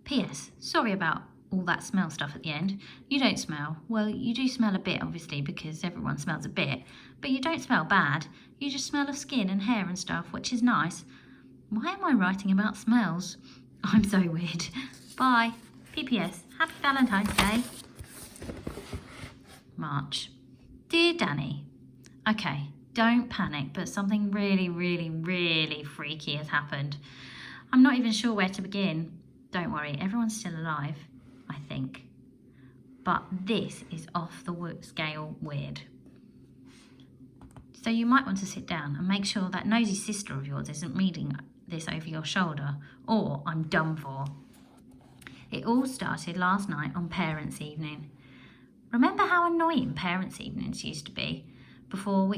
P.S. Sorry about all that smell stuff at the end. You don't smell. Well, you do smell a bit, obviously, because everyone smells a bit. But you don't smell bad. You just smell of skin and hair and stuff, which is nice. Why am I writing about smells? I'm so weird. Bye. P.P.S. Happy Valentine's Day. March. Dear Danny. Okay, don't panic, but something really, really, really freaky has happened. I'm not even sure where to begin. Don't worry, everyone's still alive, I think. But this is off the scale weird. So you might want to sit down and make sure that nosy sister of yours isn't reading this over your shoulder, or I'm done for. It all started last night on Parents' Evening. Remember how annoying Parents' Evenings used to be before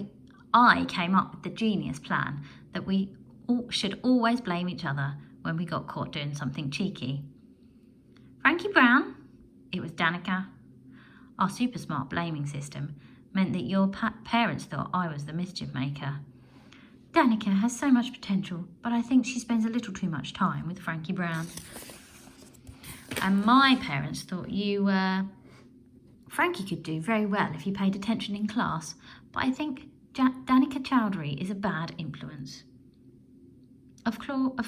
I came up with the genius plan that we should always blame each other when we got caught doing something cheeky? Frankie Brown, it was Danica. Our super smart blaming system meant that your parents thought I was the mischief maker. Danica has so much potential, but I think she spends a little too much time with Frankie Brown. And my parents thought Frankie could do very well if he paid attention in class, but I think Danica Chowdhury is a bad influence. Of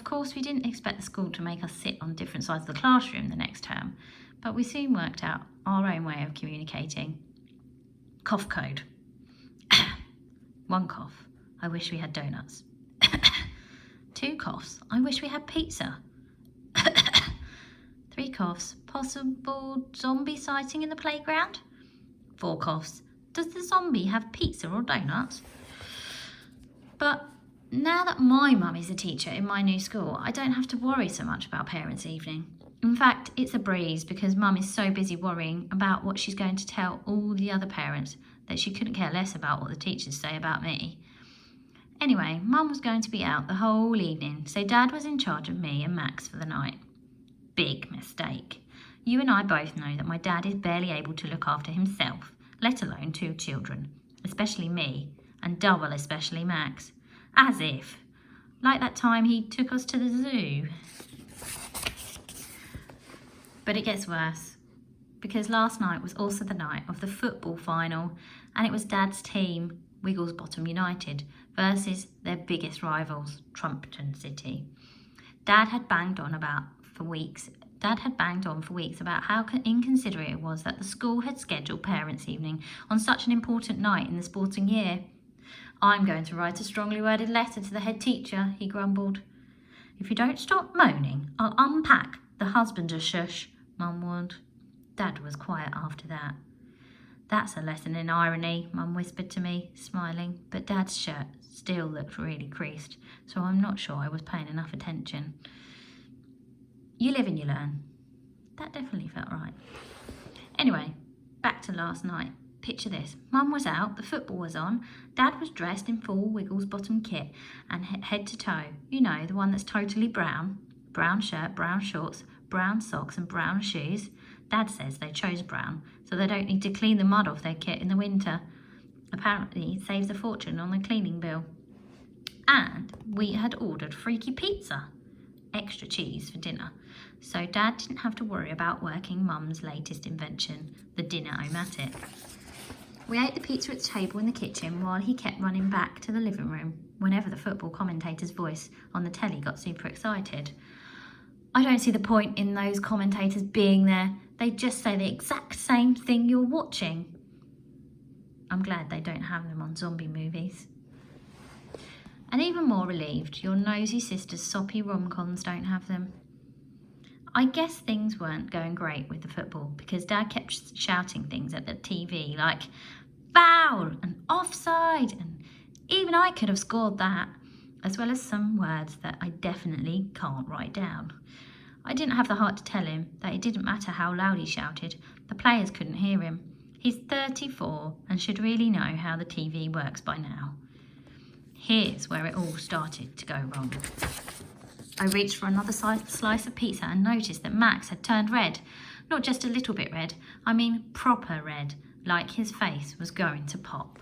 course, we didn't expect the school to make us sit on different sides of the classroom the next term, but we soon worked out our own way of communicating. Cough code. 1 cough. I wish we had donuts. 2 coughs. I wish we had pizza. 3 coughs. Possible zombie sighting in the playground? 4 coughs. Does the zombie have pizza or donuts? But now that my mum is a teacher in my new school, I don't have to worry so much about Parents' Evening. In fact, it's a breeze because Mum is so busy worrying about what she's going to tell all the other parents that she couldn't care less about what the teachers say about me. Anyway, Mum was going to be out the whole evening, so Dad was in charge of me and Max for the night. Big mistake. You and I both know that my dad is barely able to look after himself, let alone 2 children, especially me, and double especially Max. As if. Like that time he took us to the zoo. But it gets worse, because last night was also the night of the football final, and it was Dad's team, Wigglesbottom United, versus their biggest rivals, Trumpton City. Dad had banged on for weeks about how inconsiderate it was that the school had scheduled Parents' Evening on such an important night in the sporting year. I'm going to write a strongly worded letter to the head teacher, he grumbled. If you don't stop moaning, I'll unpack the husband a shush, Mum warned. Dad was quiet after that. That's a lesson in irony, Mum whispered to me, smiling, but Dad's shirt still looked really creased, so I'm not sure I was paying enough attention. You live and you learn. That definitely felt right. Anyway, back to last night. Picture this. Mum was out, the football was on, Dad was dressed in full Wigglesbottom kit and head to toe. You know, the one that's totally brown. Brown shirt, brown shorts, brown socks and brown shoes. Dad says they chose brown, so they don't need to clean the mud off their kit in the winter. Apparently, it saves a fortune on the cleaning bill. And we had ordered freaky pizza. Extra cheese for dinner. So Dad didn't have to worry about working Mum's latest invention, the dinner-o-matic. We ate the pizza at the table in the kitchen while he kept running back to the living room whenever the football commentator's voice on the telly got super excited. I don't see the point in those commentators being there. They just say the exact same thing you're watching. I'm glad they don't have them on zombie movies. And even more relieved, your nosy sister's soppy rom-coms don't have them. I guess things weren't going great with the football because Dad kept shouting things at the TV like foul and offside, and even I could have scored that, as well as some words that I definitely can't write down. I didn't have the heart to tell him that it didn't matter how loud he shouted, the players couldn't hear him. He's 34 and should really know how the TV works by now. Here's where it all started to go wrong. I reached for another slice of pizza and noticed that Max had turned red. Not just a little bit red, I mean proper red, like his face was going to pop.